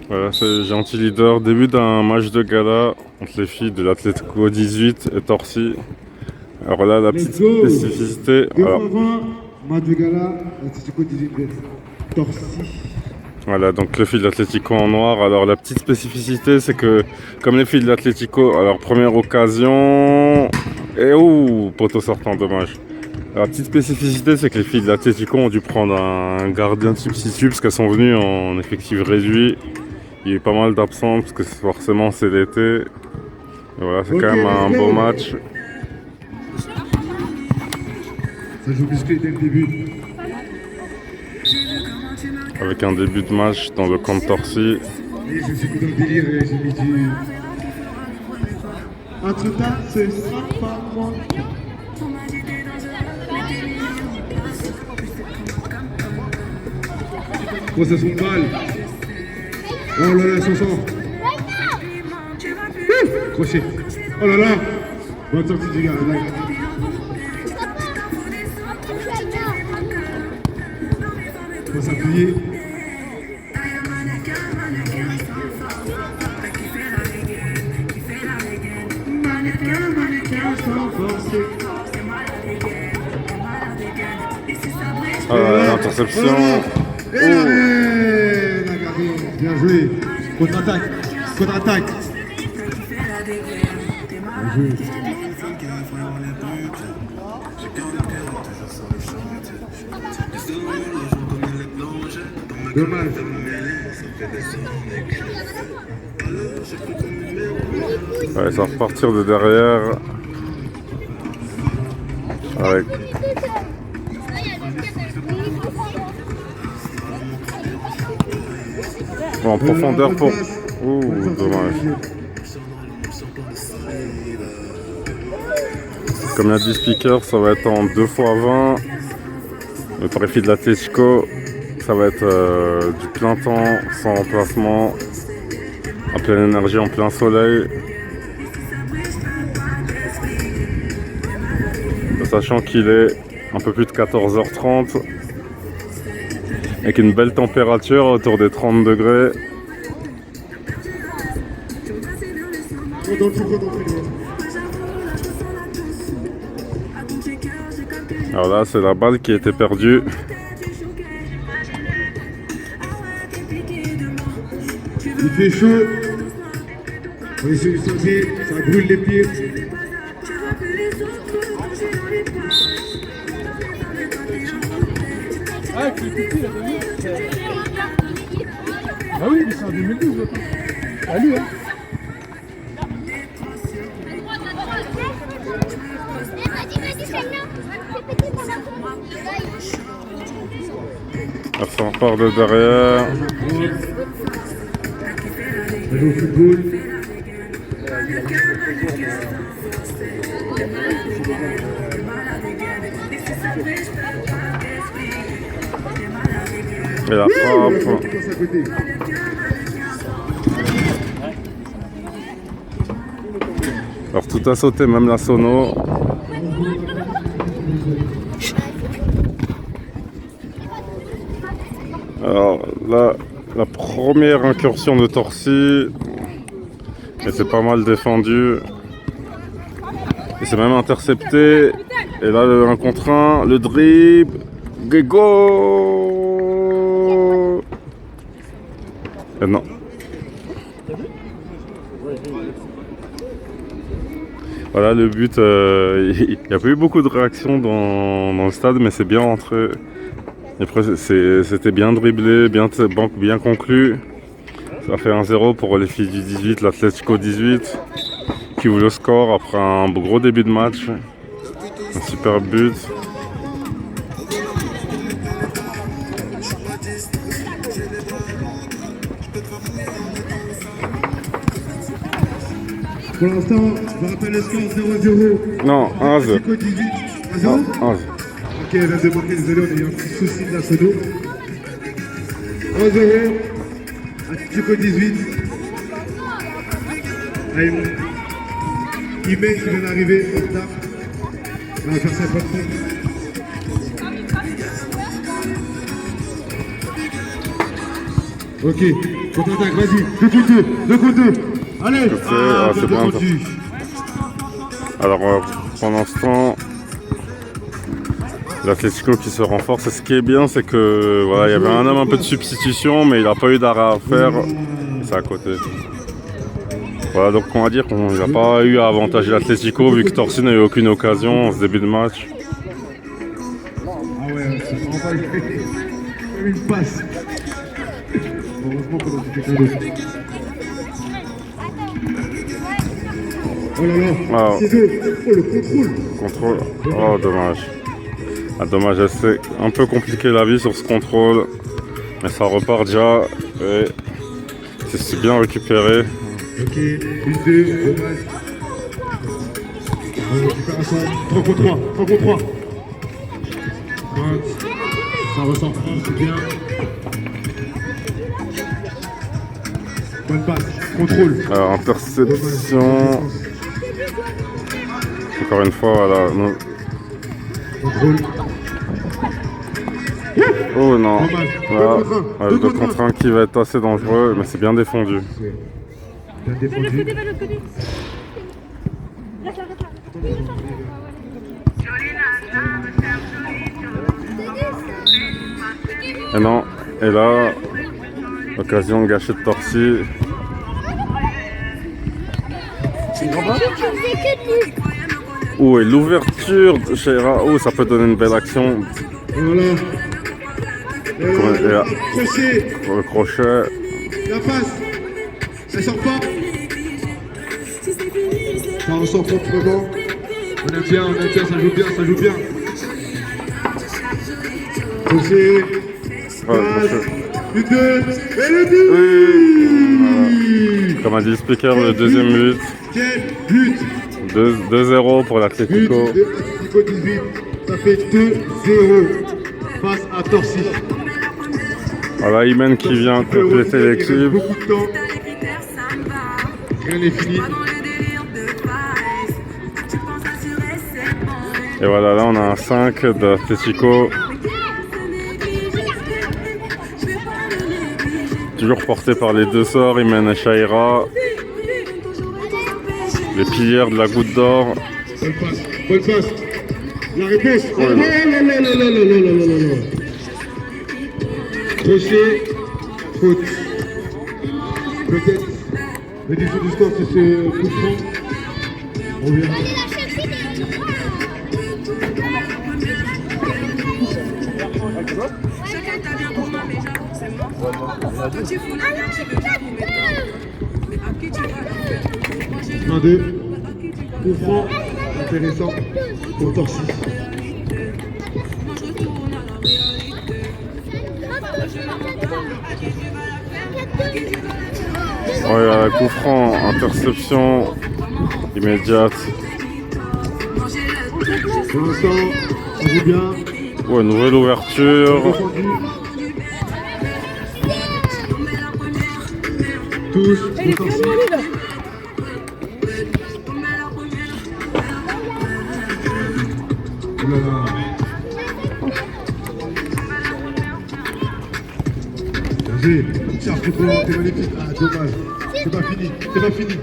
Voilà, c'est Gentil Leader. Début d'un match de gala entre les filles de l'Atlético 18 et Torcy. Alors là, la petite Let's go. spécificité. 2 Alors, fois 20, match de gala, Atlético 18 Torcy. voilà, donc les filles de l'Atlético en noir. Alors la petite spécificité, c'est que comme les filles de l'Atlético, alors première occasion. Et ouh, poteau sortant, dommage. La petite spécificité, c'est que les filles de l'Atlético ont dû prendre un gardien de substitut parce qu'elles sont venues en effectif réduit. Il y a eu pas mal d'absents parce que forcément c'est l'été. Et voilà, c'est quand même un beau match. Ça joue musclé dès le début. Avec un début de match dans le camp de Torcy. Et je suis dans le délire et j'ai mis du. Entre temps, ce sera pas moi. Possession de balle. Oh là là, son sang. Crochet. Oh là là. Bonne sortie du gars. Là. Faut s'appuyer. Interception. Et l'arrêt, la gardée. Bien joué. Contre-attaque. Contre-attaque. Bien joué. Dommage. Ouais, ça va repartir de derrière. Avec en profondeur pour. Ouh, dommage. Comme l'a dit Speaker, ça va être en 2 fois 20. Mais par les filles de l'Atlético, ça va être du plein temps, sans remplacement, en pleine énergie, en plein soleil. Sachant qu'il est un peu plus de 14h30. Avec une belle température autour des 30 degrés. Alors là, c'est la balle qui a été perdue. Il fait chaud. On est sur le sentier, ça brûle les pieds. Ah, qui est petit, là, ah oui, mais c'est en 2012, là. Ah, lui, hein. Alors ça repart de derrière. On joue au football. Et la frappe. Alors tout a sauté, même la sono. Alors là, la première incursion de Torcy. Et c'est pas mal défendu. Et c'est même intercepté. Et là, le 1 contre 1, le dribble. Go! Et non. Voilà le but. Il n'y a pas eu beaucoup de réactions dans le stade, mais c'est bien rentré. Et après, c'était bien dribblé, bien conclu. Ça fait 1-0 pour les filles du 18, l'Atlético 18, qui ouvre le score après un gros début de match. Un super but. Pour l'instant, je rappelle le score 0-0. Non, 1-0. Atlético 18, 1-0. Non, 1-0. Ok, elle vient de marquer, désolé, on a eu un petit souci de la sono. 1-0. Atlético 18. Allez, Ime qui vient d'arriver, en retard. On va faire ça pas de fond. Ok. Contre-attaque, vas-y. 2 contre 2. Allez. C'est bien défendu. Alors pendant ce temps, l'Atlético qui se renforce. Et ce qui est bien, c'est que voilà, il y avait un homme un peu de substitution, mais il n'a pas eu d'arrêt à faire. C'est à côté. Voilà, donc on va dire qu'il n'a pas eu à avantager l'Atlético vu que Torsi n'a eu aucune occasion en ce début de match. Ah ouais, c'est vraiment pas une passe. Heureusement qu'on a fait quelqu'un d'autre. Oh là là, Ah. c'est eux. Oh, le contrôle. Contrôle. Oh, dommage. Ah, dommage, c'est un peu compliqué la vie sur ce contrôle. Mais ça repart déjà. Et c'est bien récupéré. Ok, 1-2, dommage. Récupération, 3 contre 3, 3 contre 3. Ça ressort pas, c'est bien. Bonne passe, contrôle. Alors, interception. Encore une fois, voilà. Contrôle. Oh non. Dommage. Voilà. 2 Le contre 1. contre 1 qui va être assez dangereux, mais c'est bien défendu. Bien défendu. Et non. Et là, occasion gâchée de Torsi. Oh, et l'ouverture de Sheira. Oh, ça peut donner une belle action. Voilà. Et là, Crochet, pour le crochet. la passe. Ça sort pas. Ça ressort proprement. On aime bien, ça joue bien, ça joue bien. Crochet. Ouais, Passe. crochet. Le 2. Et le but. Comme a dit le speaker, le deuxième but. Quel but. 2-0 pour But l'Atlético. de Atlético 18. Ça fait 2-0 face à Torsi. Voilà, Imen qui vient compléter Il reste l'équipe. beaucoup de temps. Rien n'est fini. Et voilà, là on a un 5 d'Atlético. Toujours porté par les deux sorts, Imen et Shaira. Les piliers de la Goutte d'Or. Bonne passe, bonne passe. La réponse. Oh, Oh, non. non. Crochet, faute. Peut-être le défaut du score, c'est ce coup de franc. On verra. Un, deux. Coup franc. Intéressant pour Torsi. Ouais, coup franc, interception immédiate. Pour l'instant, ça joue bien. Ouais, nouvelle ouverture. Défendu. Tous, pour Torsi. Oh là là. Vas-y, cherche le ballon, t'es magnifique. Ah, dommage. C'est pas fini, c'est pas fini.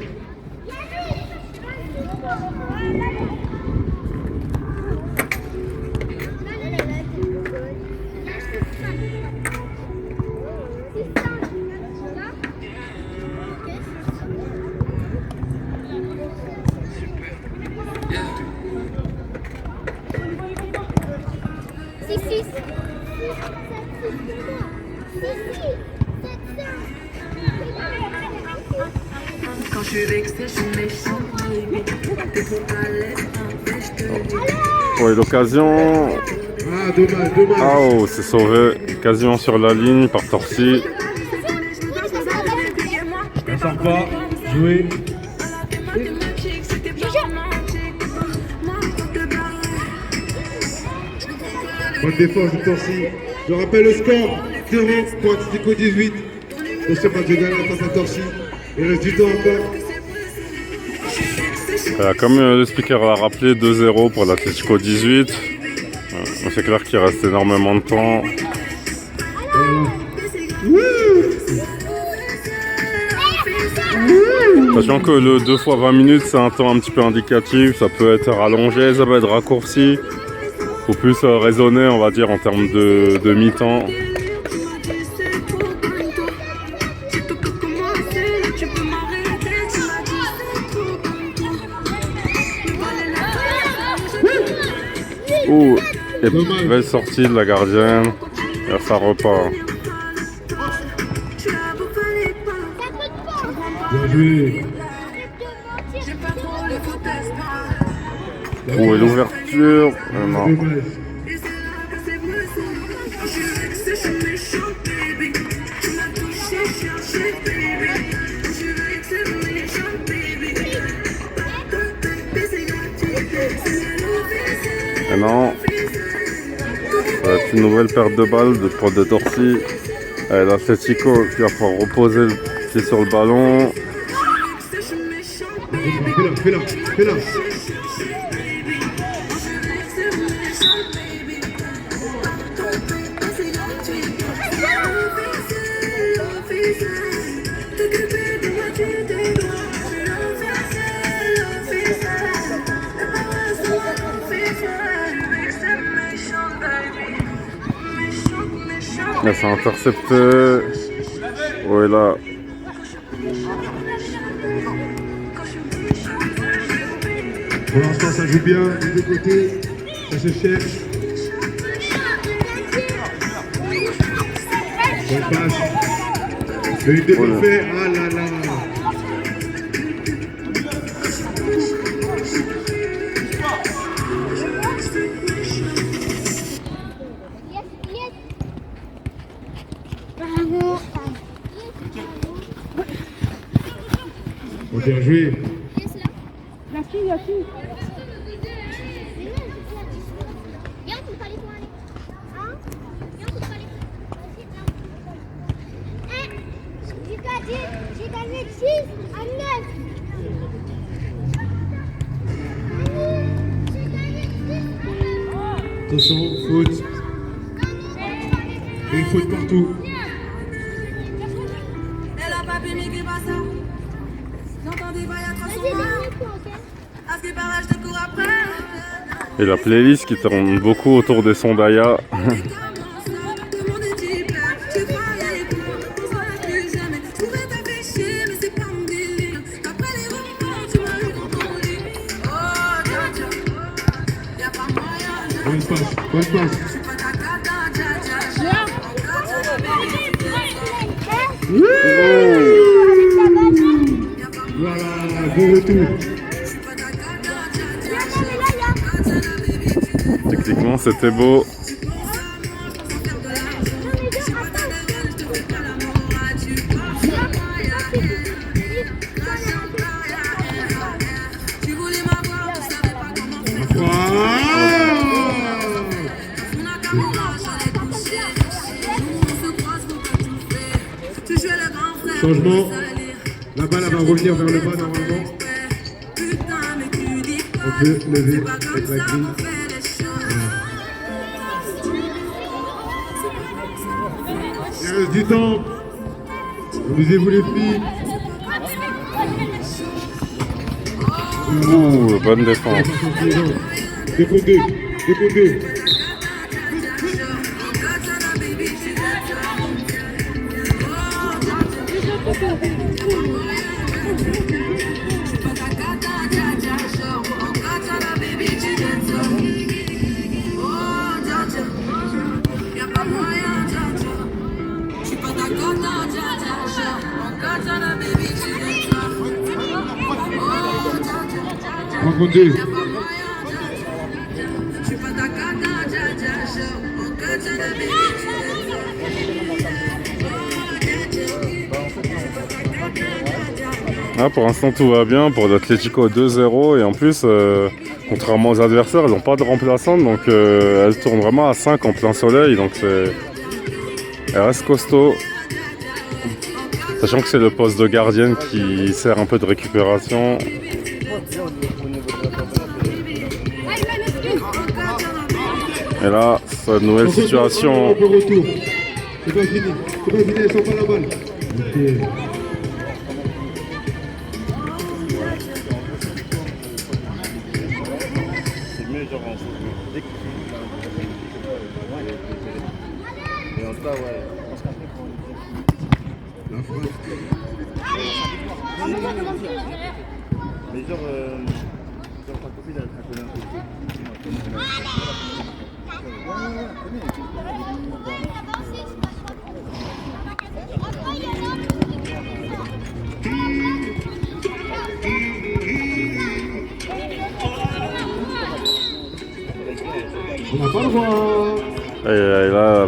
Quand je suis vexée, je suis méchante, baby. T'es trop à l'aise, Ouais, l'occasion. Ah, dommage, dommage. Ah, oh, c'est sauvé quasiment sur la ligne par Torsi. Ça sort pas. Jouer. Bonne défense de Torsi. Je rappelle le score 0 pour Atlético 18. De ce match de gala face à Torsi. Il reste du temps encore. Comme le speaker l'a rappelé, 2-0 pour l'Atlético 18. C'est clair qu'il reste énormément de temps. Voilà. Wouh! Sachant que le 2 fois 20 minutes, c'est un temps un petit peu indicatif. Ça peut être rallongé, ça peut être raccourci. Faut plus raisonner, on va dire, en termes de mi-temps. Ouh, et belle sortie de la gardienne. Et ça repart. Bien joué. Où est l'ouverture? Non. Dommage. Et non. Ça va être une nouvelle perte de balle de Pro de Torcy. L'Atlético qui va pouvoir reposer le pied sur le ballon. Fais-la, fais-la. Là, c'est intercepté. Ouais, là. Pour l'instant, ça joue bien des deux côtés. Ça se cherche. Bonne passe. Le but est parfait. Ah là là. Oh, bien joué. J'ai gagné 6 à 9. Attention, faute. Et une faute partout. Elle a pas pu m'écrire pas ça. J'entends des voix à 300 à ce que par là je te cours après. Et la playlist qui tourne beaucoup autour des sons d'Aya. Bonne passe, bonne passe. Voilà, bon retour. Techniquement, c'était beau. Changement. La balle va revenir vers le bas normalement. On peut lever avec la grille. Il reste du temps. Amusez-vous les filles. Ouh, bonne défense. 2 contre 2. 2 contre 2. Ah, pour l'instant tout va bien pour l'Atlético 2-0 et en plus contrairement aux adversaires elles n'ont pas de remplaçante donc elles tournent vraiment à 5 en plein soleil donc elle reste costaud, sachant que c'est le poste de gardienne qui sert un peu de récupération. Et là, c'est une nouvelle situation. C'est pas fini, elles sont pas la balle. genre en dès que et en tout cas, ouais, je pense qu'après, quand La frappe. mais genre ta copine, elle connaît un peu. On n'a pas le droit. Et là, la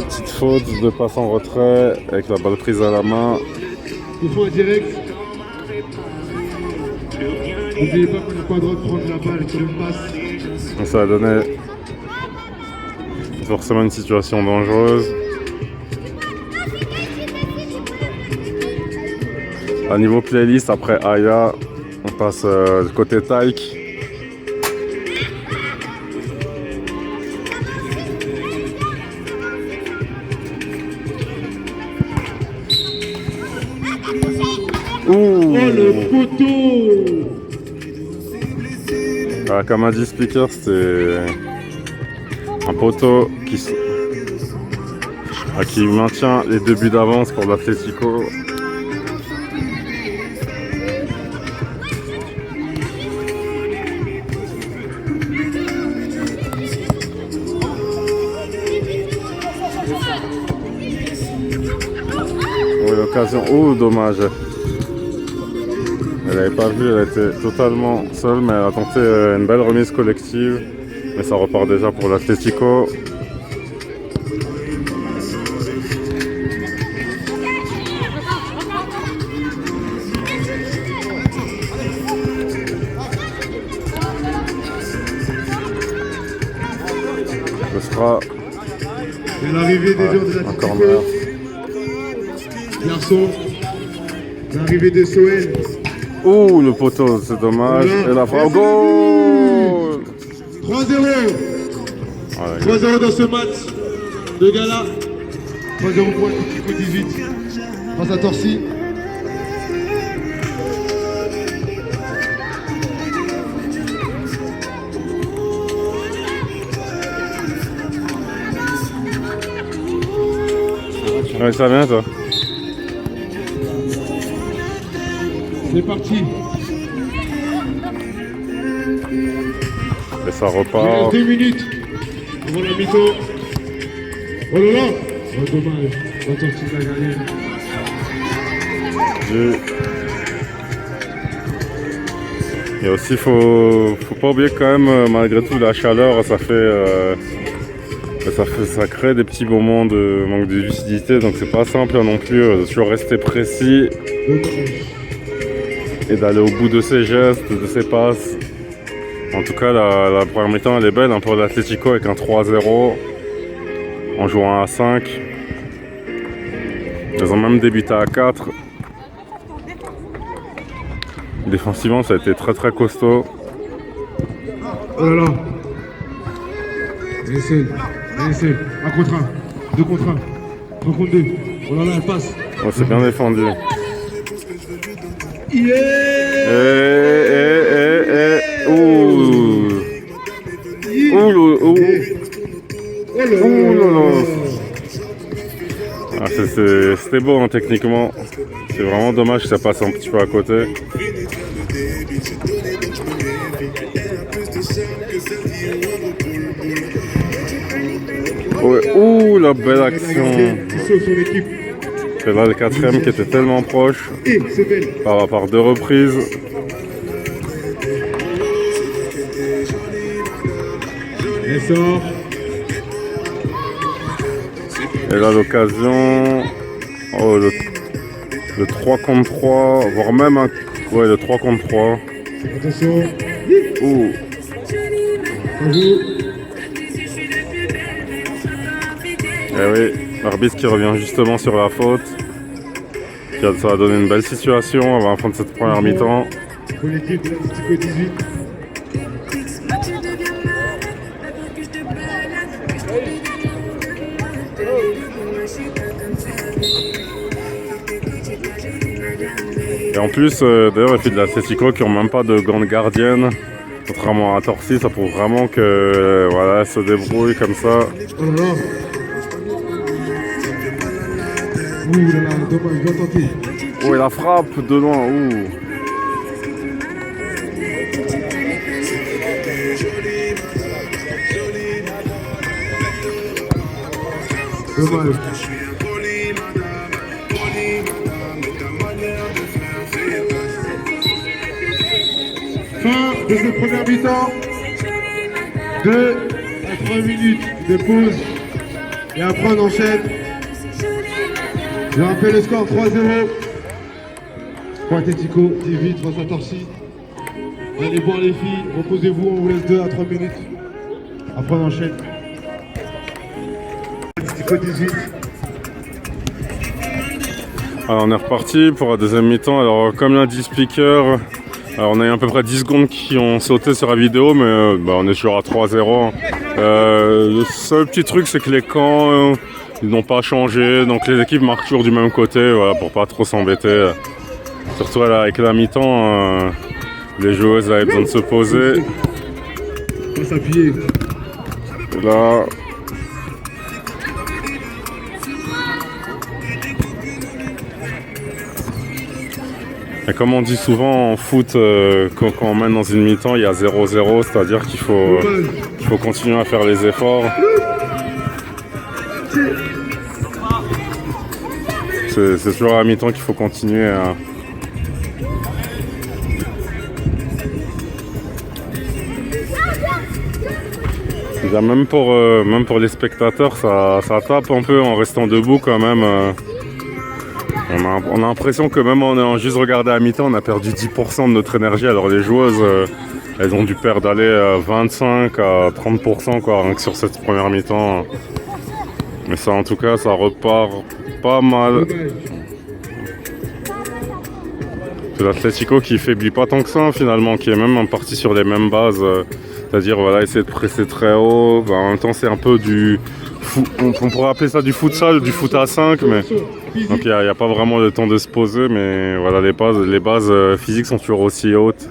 petite faute de passe en retrait avec la balle prise à la main. Il faut un direct. N'oubliez pas qu'on n'a pas le droit de prendre la balle sur une passe. Donc ça a donné forcément une situation dangereuse. À niveau playlist, après Aya, on passe du côté Taïk. Oh le poteau! Alors, comme a dit Speaker, c'était un poteau qui maintient les 2 buts d'avance pour l'Atlético. Oui, l'occasion. Oh, dommage. Elle n'avait pas vu, elle était totalement seule, mais elle a tenté une belle remise collective. Mais ça repart déjà pour l'Atlético. Ce sera Et l'arrivée des joueurs de un l'Atlético. corner. Garçon. L'arrivée de Soel. Ouh, le poteau, c'est dommage. Et la frappe. Goal! 3-0. Voilà, 3-0 dans ce match de gala. 3-0 pour l'Atlético 18. Face à Torcy. ouais, ça vient, toi. C'est parti. Et ça Il reste repart. 2 minutes avant la mi-temps. Oh là là. Oh dommage. La Torcy l'a gagné. Et aussi, faut pas oublier quand même, malgré tout, la chaleur, ça crée des petits moments de manque de lucidité, donc c'est pas simple non plus de toujours rester précis et d'aller au bout de ses gestes, de ses passes. En tout cas, la première mi-temps, elle est belle pour l'Atlético avec un 3-0 en jouant à 5. Ils ont même débuté à 4. Défensivement, ça a été très très costaud. Oh là là. Essaye. Essaye. 1 contre 1. 2 contre 1. 3 contre 2. Oh là là, elle passe. Oh, c'est bien défendu. Yeah. Ouh. Ouh. Oh là Ouh là là. là. Ah, c'était beau techniquement. C'est vraiment dommage que ça passe un petit peu à côté. Ouais. Ouh, la belle action. Il sauve son équipe. C'est là le 4ème qui était tellement proche Et c'est belle. par 2 reprises. Elle sort. Et là l'occasion. Oh, le 3 contre 3, voire même le 3 contre 3. Attention. Ouh. Ça joue. Eh oui, l'arbitre qui revient justement sur la faute. Ça va donner une belle situation avant la fin de cette première mi-temps. Pour l'équipe de l'Atlético 18. Et en plus, d'ailleurs, les filles de l'Atlético qui ont même pas de grande gardienne, contrairement à Torcy, ça prouve vraiment que voilà, elles se débrouillent comme ça. Oh là là. Ouh là là, dommage, bien tenté. Oh, et la frappe de loin, ouh. Dommage. Fin de cette première mi-temps. 2 à 3 minutes de pause. Et après on enchaîne. Je rappelle le score 3-0. Pour Atlético, 18 face à Torcy. Allez boire les filles, reposez-vous, on vous laisse 2 à 3 minutes. Après on enchaîne. Atlético 18. Alors on est reparti pour la deuxième mi-temps. Alors comme l'a dit Speaker, alors on a eu à peu près 10 secondes qui ont sauté sur la vidéo, mais on est toujours à 3-0. Le seul petit truc, c'est que les camps ils n'ont pas changé, donc les équipes marquent toujours du même côté, voilà, pour pas trop s'embêter. Surtout là, avec la mi-temps, les joueuses avaient besoin de se poser. Pas s'appuyer. Et là, et comme on dit souvent en foot, quand on mène dans une mi-temps, il y a 0-0, c'est-à-dire qu'il faut continuer à faire les efforts. C'est toujours à la mi-temps qu'il faut continuer à... Déjà, même pour les spectateurs, ça tape un peu en restant debout quand même. On a l'impression que même en ayant juste regardé à la mi-temps, on a perdu 10% de notre énergie. Alors les joueuses, elles ont dû perdre d'aller 25 à 30% quoi, rien que sur cette première mi-temps. Mais ça, en tout cas, ça repart pas mal. C'est l'Atlético qui faiblit pas tant que ça finalement, qui est même parti sur les mêmes bases. C'est-à-dire voilà, essayer de presser très haut. En même temps, c'est un peu du... On pourrait appeler ça du futsal, du foot à 5, mais... Donc il n'y a pas vraiment le temps de se poser, mais voilà, les bases physiques sont toujours aussi hautes.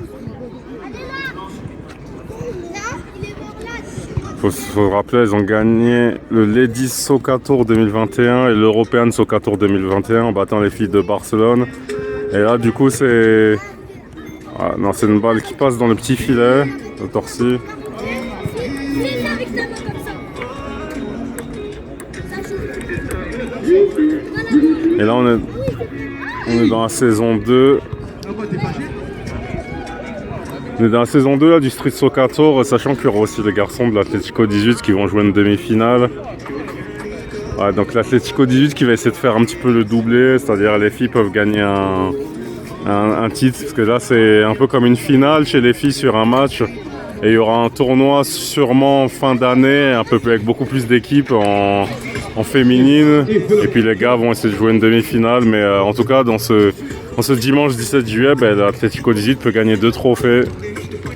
Faut se rappeler, ils ont gagné le Ladies Soccer Tour 2021 et l'European Soccer Tour 2021 en battant les filles de Barcelone. Et là, du coup, c'est... Ah, non, c'est une balle qui passe dans le petit filet de Torcy. Et là, on est dans la saison 2. On est dans la saison 2 là, du Street Soccer Tour, sachant qu'il y aura aussi les garçons de l'Atlético 18 qui vont jouer une demi-finale. Ouais, donc l'Atlético 18 qui va essayer de faire un petit peu le doublé, c'est-à-dire les filles peuvent gagner un titre, parce que là c'est un peu comme une finale chez les filles sur un match. Et il y aura un tournoi sûrement en fin d'année, un peu avec beaucoup plus d'équipes en féminine. Et puis les gars vont essayer de jouer une demi-finale, mais en tout cas dans ce dimanche 17 juillet, l'Atlético 18 peut gagner 2 trophées.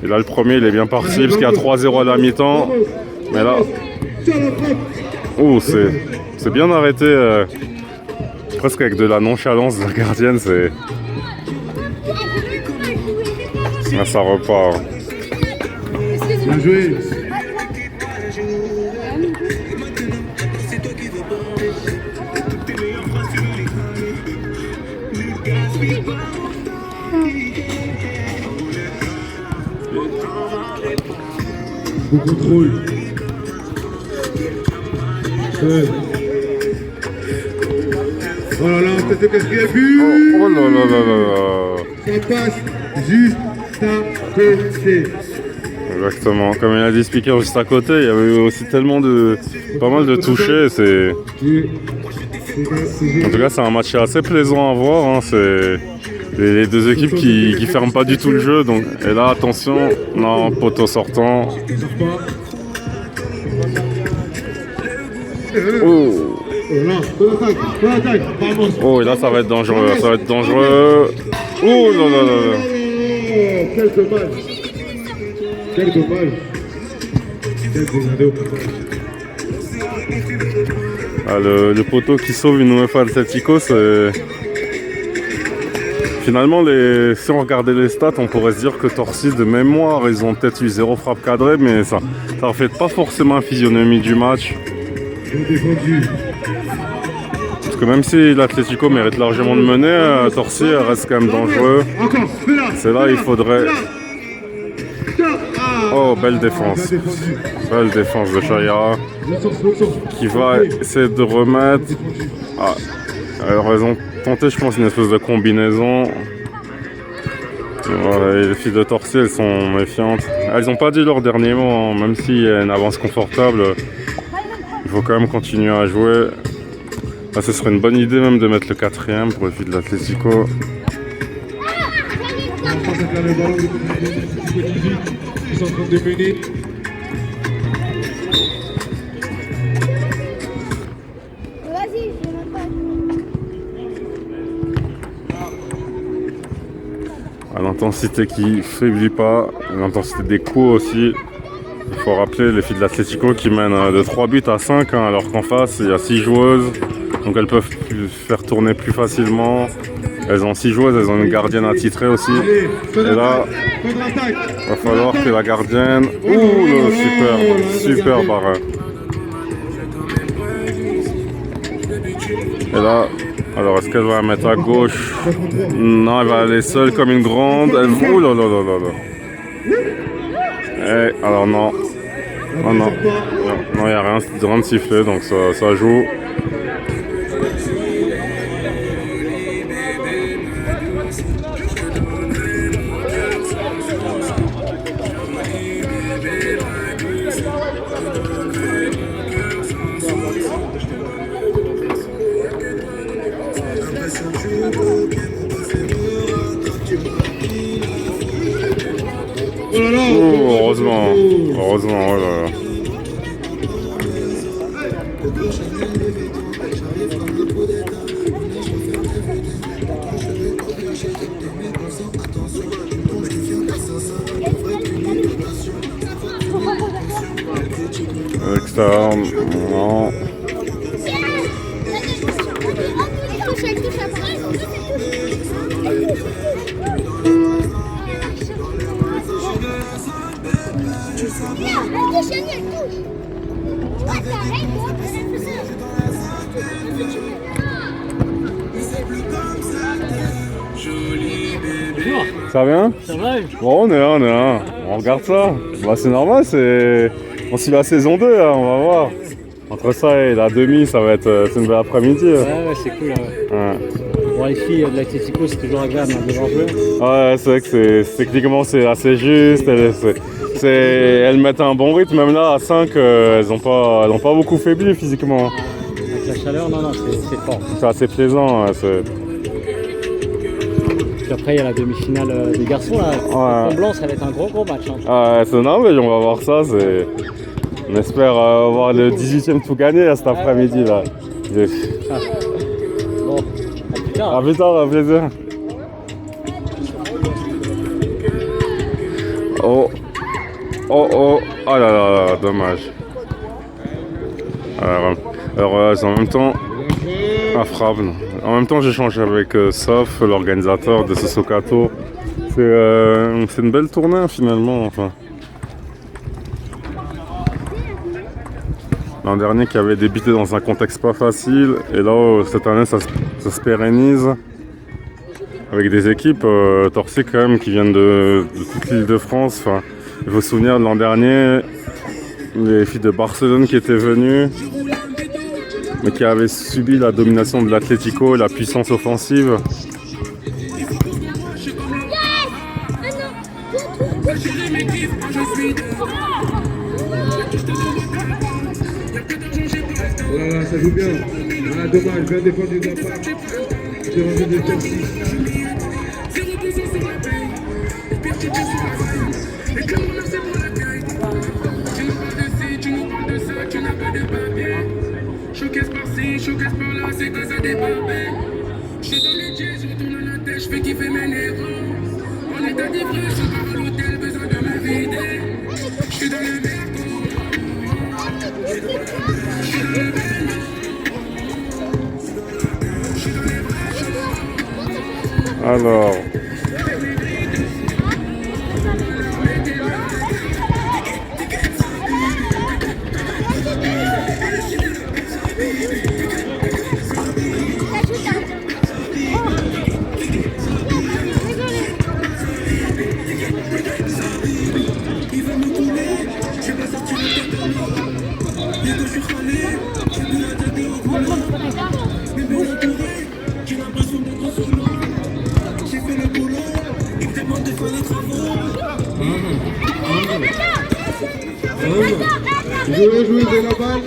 Et là le premier il est bien parti parce qu'il y a 3-0 à la mi-temps. Mais là, oh, c'est bien arrêté, presque avec de la nonchalance de la gardienne. Là ça repart. Bien joué. Bon contrôle. Ouais. Oh là là, c'est le quatrième but. Oh là là là là là. Ça passe juste à côté. Exactement, comme il a dit Speaker juste à côté, il y avait aussi tellement pas mal de touchés. En tout cas, c'est un match assez plaisant à voir. Hein. C'est les deux équipes qui ferment pas du tout le jeu. Donc, et là, attention, non, poteau sortant. Oh. Oh, et là, ça va être dangereux. Ça va être dangereux. Oh là là là là. Quel dommage. Quel dommage. Quel désordre. Ah, le poteau qui sauve une UEFA Atlético, c'est Finalement, si on regardait les stats, on pourrait se dire que Torcy, de mémoire, ils ont peut-être eu 0 frappe cadrée, mais ça reflète pas forcément la physionomie du match. Parce que même si l'Atlético mérite largement de mener, Torcy reste quand même dangereux. C'est là il faudrait... Oh, belle défense. Belle défense de Chaïra. Qui va essayer de remettre... Ah, alors ils ont tenté, je pense, une espèce de combinaison. Voilà, et les filles de Torcy, elles sont méfiantes. Elles n'ont pas dit leur dernier mot, hein, même s'il y a une avance confortable. Il faut quand même continuer à jouer. Là, ce serait une bonne idée même de mettre le 4e pour les filles de l'Atlético. Ils sont en train de mener. Vas-y, je vais même pas. L'intensité qui faiblit pas, l'intensité des coups aussi. Il faut rappeler les filles de l'Atlético qui mènent de 3 buts à 5, hein, alors qu'en face il y a 6 joueuses, donc elles peuvent faire tourner plus facilement. Elles ont 6 joueuses, elles ont une gardienne attitrée aussi. Et là, il va falloir que la gardienne... Ouh, le super barré. Et là, alors est-ce qu'elle va la mettre à gauche? Non, elle va aller seule comme une grande. Ouh là là là là là. Et alors non. Non, non. Non, il n'y a rien de sifflé, donc ça joue. Oh, heureusement, oh là là. Externe, non. Ça vient? Ça va? Bon, on est là. On regarde ça. Bah, c'est normal, on suit la saison 2, hein, on va voir. Entre ça et la demi, ça va être une belle après-midi. Ouais, c'est cool. Ouais. Pour les filles de l'Atlético, c'est toujours agréable de voir jouer. Ouais, c'est vrai que techniquement, c'est assez juste. Elles mettent un bon rythme, même là, à 5, elles n'ont pas beaucoup faibli physiquement. Avec la chaleur, non, c'est fort. C'est assez plaisant. Puis après, il y a la demi-finale des garçons, là. Ouais. En blanc, ça va être un gros match. Hein. Ouais, c'est normal, on va voir ça. On espère voir le 18e tout gagner cet après-midi là. Bon, à plus tard. À plus tard, un plaisir. Oh là là, dommage. Alors en même temps, la frappe. En même temps, j'échange avec Sof, l'organisateur de ce Socato. C'est une belle tournée finalement. Enfin. L'an dernier qui avait débuté dans un contexte pas facile, et là cette année ça se pérennise avec des équipes Torcy quand même qui viennent de toute l'île de France. Enfin, il faut se souvenir de l'an dernier, les filles de Barcelone qui étaient venues, mais qui avaient subi la domination de l'Atlético et la puissance offensive. Voilà, ça joue bien. Ah, dommage, bien défendu de la part de Chelsea. Showcase par-ci, showcase par-là, c'est que ça débarque. J'suis dans les jets, j'retourne la tête, j'fais kiffer mes négros. En état d'ivresse, j'suis pas à l'hôtel, besoin de me vider. J'suis dans le merco. Alors. Jouez, jouez de la balle.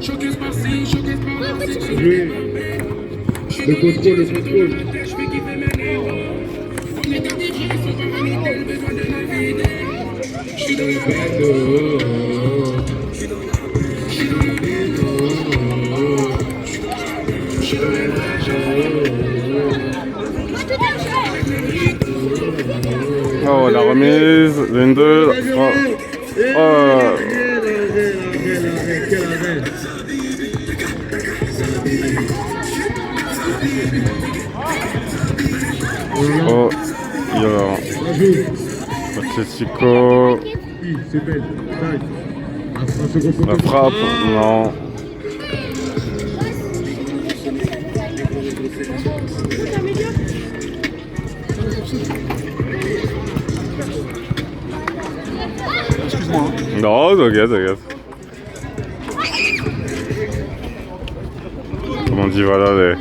Showcase par-ci, showcase par-là. Jouez. Le contrôle, le contrôle. Je fais kiffer mes héros. On est dans des vrais, sans pas le besoin de la vider. Je suis dans le bête. Oh, la remise. 22. Oh. Oh. Oh, il y a Atletico. C'est belle. La frappe, non. Non, t'inquiète, t'inquiète. Comme on dit, voilà,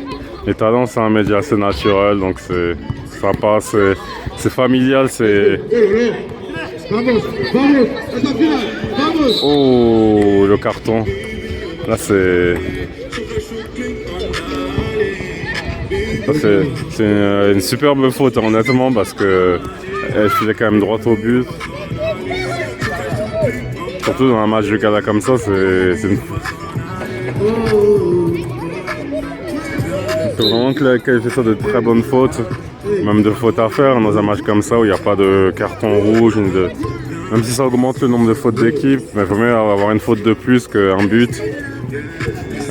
les talents, c'est un média assez naturel, donc c'est sympa, c'est familial, c'est... Vamos, vamos, hasta final, vamos. Oh, le carton. Là, c'est... C'est une superbe faute, honnêtement, parce que elle filait quand même droit au but. Surtout dans un match de gala comme ça, c'est une... Il faut vraiment qualifier ça de très bonne faute, même de faute à faire dans un match comme ça où il n'y a pas de carton rouge, ni de... même si ça augmente le nombre de fautes d'équipe, mais il vaut mieux avoir une faute de plus qu'un but.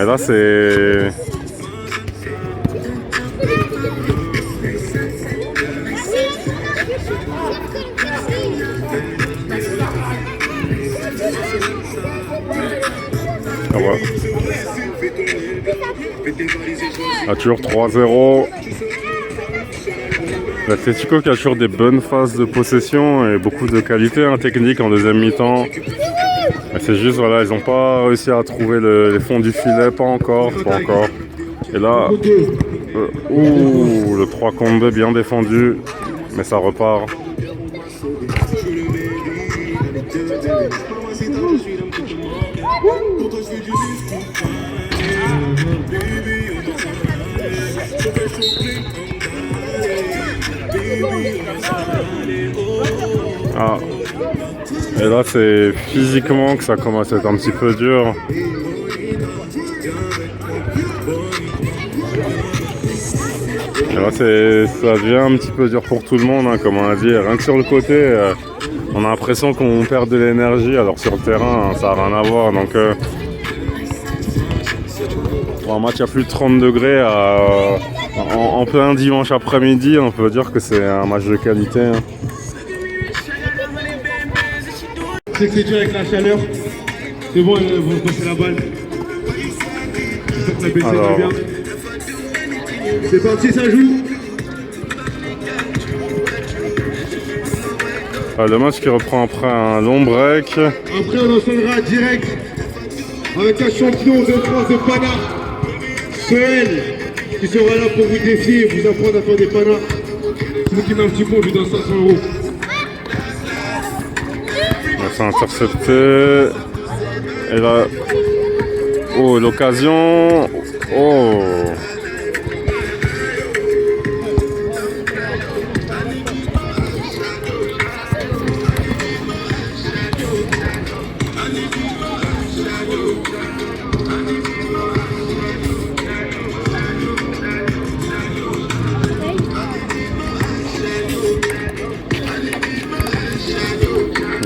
Et là, c'est... Ah ouais. Là, toujours 3-0. L'Atlético qui a toujours des bonnes phases de possession et beaucoup de qualité technique en deuxième mi-temps. C'est juste, voilà, ils n'ont pas réussi à trouver les fonds du filet, pas encore. Et là, le 3 contre 2 bien défendu, mais ça repart. Ah. Et là, c'est physiquement que ça commence à être un petit peu dur. Et là, ça devient un petit peu dur pour tout le monde, hein, comme on a dit. Rien que sur le côté, on a l'impression qu'on perd de l'énergie. Alors sur le terrain, hein, ça n'a rien à voir. Donc, pour un match à plus de 30 degrés, en plein dimanche après-midi, on peut dire que c'est un match de qualité. Hein. C'est que c'est dur avec la chaleur. C'est bon, vous passez la balle. J'espère que la BC va bien. C'est parti, ça joue. Le match qui reprend après un long break. Après, on enchaînera direct avec un champion de France de Pana, Soel, qui sera là pour vous défier et vous apprendre à faire des panas. C'est vous qui met un petit pont, je lui donne 500 €. C'est intercepté. Et là, oh, l'occasion. Oh.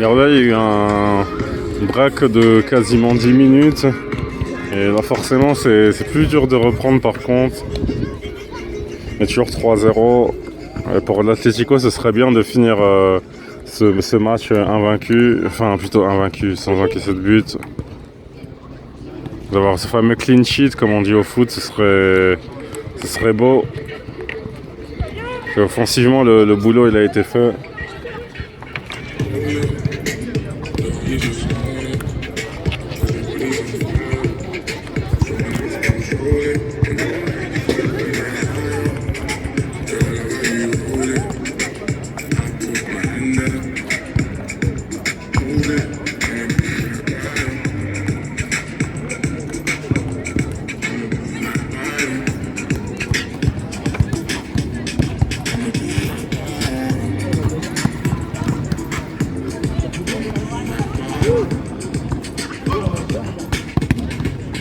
Alors là, il y a eu un break de quasiment 10 minutes. Et là, forcément, c'est plus dur de reprendre par contre. Mais toujours 3-0. Et pour l'Atlético, ce serait bien de finir ce match invaincu. Enfin, plutôt invaincu, sans encaisser de but. D'avoir ce fameux clean sheet, comme on dit au foot, ce serait beau. Et offensivement, le boulot il a été fait.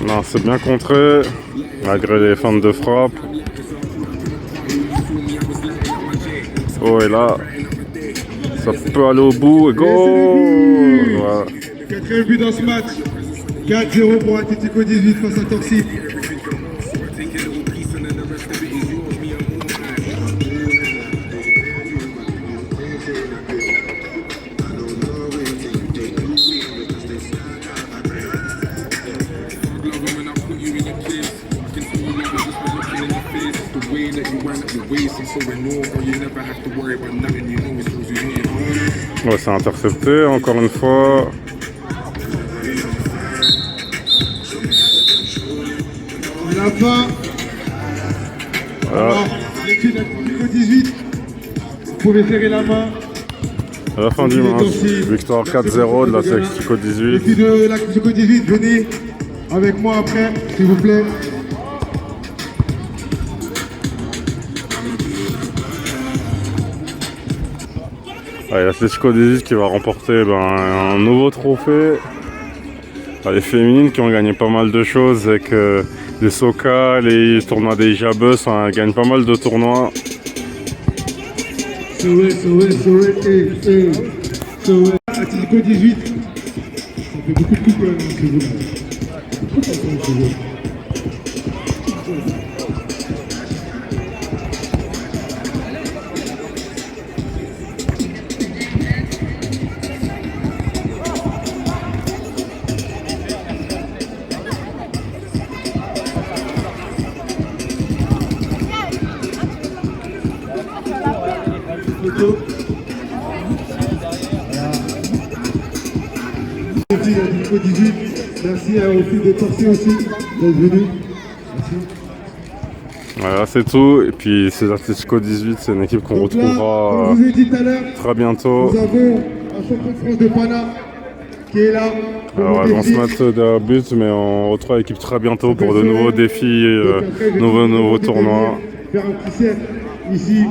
Non, c'est bien contré, malgré les feintes de frappe. Oh, et là, ça peut aller au bout et go! Voilà. Quatrième but dans ce match. 4-0 pour Atlético 18 face à Torcy. Ouais, c'est intercepté encore une fois. C'est la fin. Voilà. Alors, l'équipe d'Atlético 18, vous pouvez serrer la main. À la fin du match, victoire 4-0 de l'Atlético 18. L'équipe de l'Atlético 18, venez avec moi après, s'il vous plaît. L'Atlético 18 qui va remporter un nouveau trophée. Les féminines qui ont gagné pas mal de choses avec les Soka, les tournois des Jabeux, elles gagnent pas mal de tournois. Atlético 18, ça fait beaucoup de coups quand même ce jour-là. Merci Atlético 18, merci aux filles de Torcy aussi d'être venues. Merci. Voilà, c'est tout. Et puis c'est l'Atlético 18, c'est une équipe qu'on retrouvera Comme je vous ai dit tout à l'heure, très bientôt. nous avons un champion de France de Pana qui est là. Alors, on se met de but, mais on retrouve l'équipe très bientôt pour de nouveaux défis, nouveaux tournois. Faire un petit cercle ici.